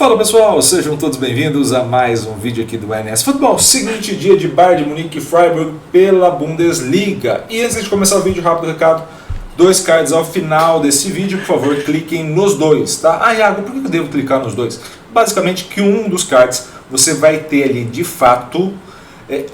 Fala pessoal, sejam todos bem-vindos a mais um vídeo aqui do NS Futebol. Seguinte dia de Bayern de Munique e Freiburg pela Bundesliga. E antes de começar o vídeo, rápido recado, 2 cards ao final desse vídeo, por favor cliquem nos dois, tá? Ah, Iago, por que eu devo clicar nos dois? Basicamente que um dos cards você vai ter ali de fato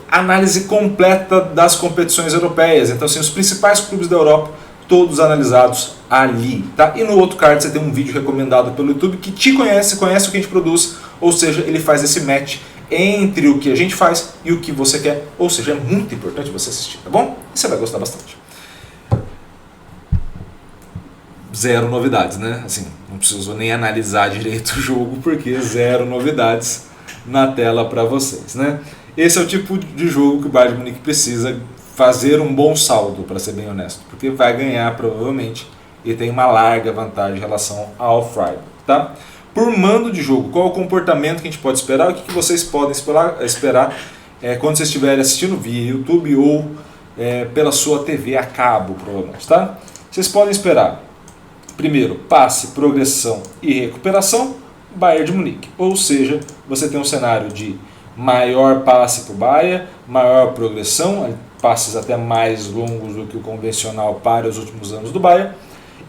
análise completa das competições europeias. Então assim, os principais clubes da Europa, todos analisados ali, tá? E no outro card você tem um vídeo recomendado pelo YouTube que te conhece o que a gente produz, ou seja, ele faz esse match entre o que a gente faz e o que você quer, ou seja, é muito importante você assistir, tá bom? E você vai gostar bastante. Zero novidades, né? Assim, não preciso nem analisar direito o jogo, porque zero novidades na tela para vocês, né? Esse é o tipo de jogo que o Bayern de Munique precisa fazer um bom saldo, para ser bem honesto, porque vai ganhar provavelmente e tem uma larga vantagem em relação ao Freiburg, tá? Por mando de jogo, qual é o comportamento que a gente pode esperar? O que vocês podem esperar quando vocês estiverem assistindo via YouTube ou pela sua TV a cabo, provavelmente, tá? Vocês podem esperar, primeiro, passe, progressão e recuperação, Bayern de Munique. Ou seja, você tem um cenário de maior passe para o Bayern, maior progressão, passes até mais longos do que o convencional para os últimos anos do Bayern,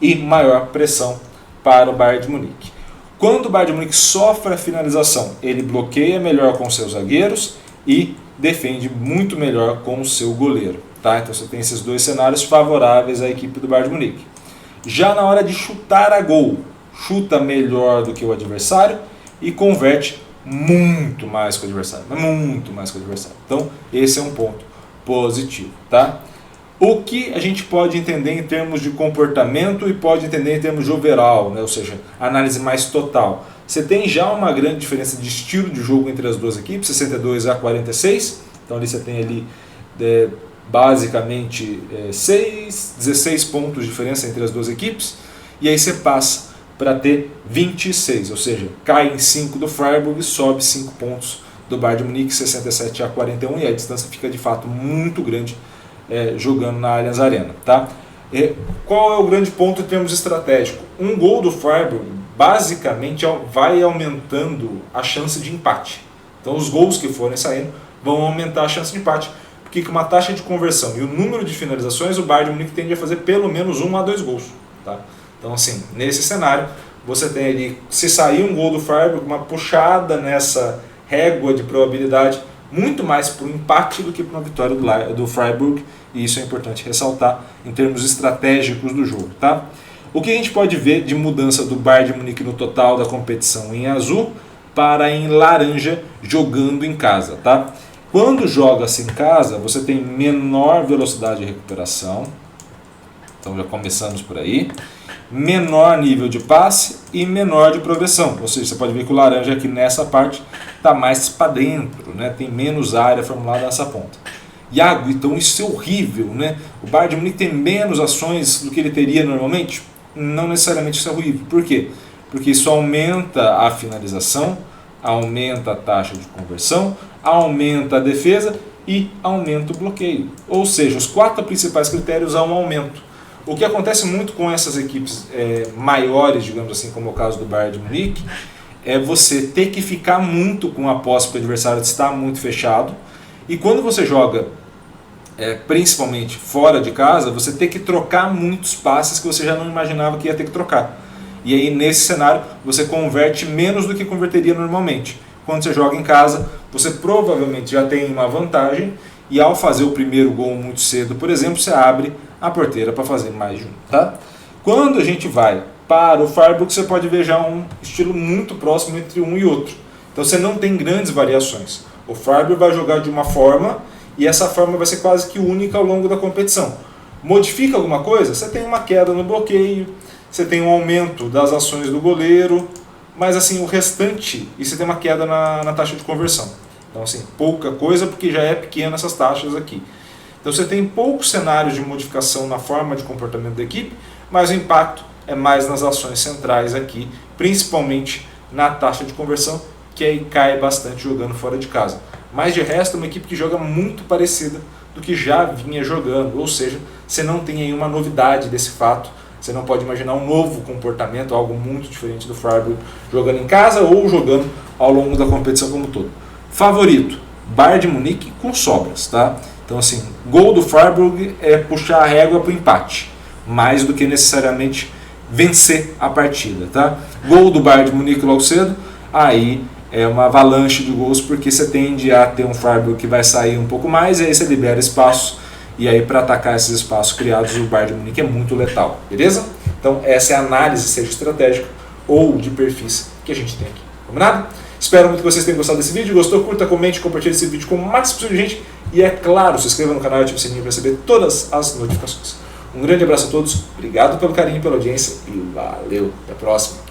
e maior pressão para o Bayern de Munique. Quando o Bayern de Munique sofre a finalização, ele bloqueia melhor com seus zagueiros e defende muito melhor com o seu goleiro, tá? Então você tem esses dois cenários favoráveis à equipe do Bayern de Munique. Já na hora de chutar a gol, chuta melhor do que o adversário e converte muito mais que o adversário, muito mais que o adversário. Então esse é um ponto positivo, tá? O que a gente pode entender em termos de comportamento e pode entender em termos de overall, né? Ou seja, análise mais total. Você tem já uma grande diferença de estilo de jogo entre as duas equipes, 62 a 46, então ali você tem ali basicamente 16 pontos de diferença entre as duas equipes, e aí você passa para ter 26, ou seja, cai em 5 do Freiburg e sobe 5 pontos do Bayern de Munique, 67 a 41, e a distância fica de fato muito grande jogando na Allianz Arena, tá? Qual é o grande ponto em termos estratégicos? Um gol do Freiburg basicamente vai aumentando a chance de empate. Então os gols que forem saindo vão aumentar a chance de empate, porque com uma taxa de conversão e o número de finalizações, o Bayern de Munique tende a fazer pelo menos 1 a 2 gols, tá? Então assim, nesse cenário, você tem ali, se sair um gol do Freiburg, uma puxada nessa régua de probabilidade, muito mais para o empate do que para uma vitória do Freiburg, e isso é importante ressaltar em termos estratégicos do jogo, tá? O que a gente pode ver de mudança do Bayern de Munique no total da competição em azul para em laranja jogando em casa, tá? Quando joga-se em casa, você tem menor velocidade de recuperação, então já começamos por aí, menor nível de passe e menor de progressão, ou seja, você pode ver que o laranja aqui nessa parte está mais para dentro, né? Tem menos área formulada nessa ponta. Iago, então isso é horrível, né? O Bayern de Munique tem menos ações do que ele teria normalmente? Não necessariamente isso é horrível. Por quê? Porque isso aumenta a finalização, aumenta a taxa de conversão, aumenta a defesa e aumenta o bloqueio. Ou seja, os 4 principais critérios há um aumento. O que acontece muito com essas equipes maiores, digamos assim, como é o caso do Bayern de Munique, é você ter que ficar muito com a posse para o adversário estar muito fechado, e quando você joga principalmente fora de casa, você tem que trocar muitos passes que você já não imaginava que ia ter que trocar. E aí nesse cenário você converte menos do que converteria normalmente. Quando você joga em casa, você provavelmente já tem uma vantagem, e ao fazer o primeiro gol muito cedo, por exemplo, você abre a porteira para fazer mais de um, tá? Quando a gente vai para o Freiburg, você pode ver já um estilo muito próximo entre um e outro. Então você não tem grandes variações. O Freiburg vai jogar de uma forma e essa forma vai ser quase que única ao longo da competição. Modifica alguma coisa? Você tem uma queda no bloqueio, você tem um aumento das ações do goleiro, mas assim, o restante, e você tem uma queda na taxa de conversão. Então assim, pouca coisa porque já é pequena essas taxas aqui. Então você tem poucos cenários de modificação na forma de comportamento da equipe, mas o impacto é mais nas ações centrais aqui, principalmente na taxa de conversão, que aí cai bastante jogando fora de casa. Mas de resto é uma equipe que joga muito parecida do que já vinha jogando, ou seja, você não tem aí uma novidade desse fato Você não pode imaginar um novo comportamento, algo muito diferente do Freiburg jogando em casa ou jogando ao longo da competição como um todo. Favorito, Bayern de Munique com sobras, tá? Então assim, gol do Freiburg é puxar a régua para o empate, mais do que necessariamente vencer a partida, tá? Gol do Bayern de Munique logo cedo, aí é uma avalanche de gols, porque você tende a ter um Freiburg que vai sair um pouco mais, e aí você libera espaços, e aí para atacar esses espaços criados, o Bayern de Munique é muito letal, beleza? Então essa é a análise, seja estratégica ou de perfis, que a gente tem aqui, combinado? Espero muito que vocês tenham gostado desse vídeo. Gostou? Curta, comente, compartilhe esse vídeo com o máximo possível de gente. E é claro, se inscreva no canal e ative o sininho para receber todas as notificações. Um grande abraço a todos, obrigado pelo carinho e pela audiência e valeu, até a próxima.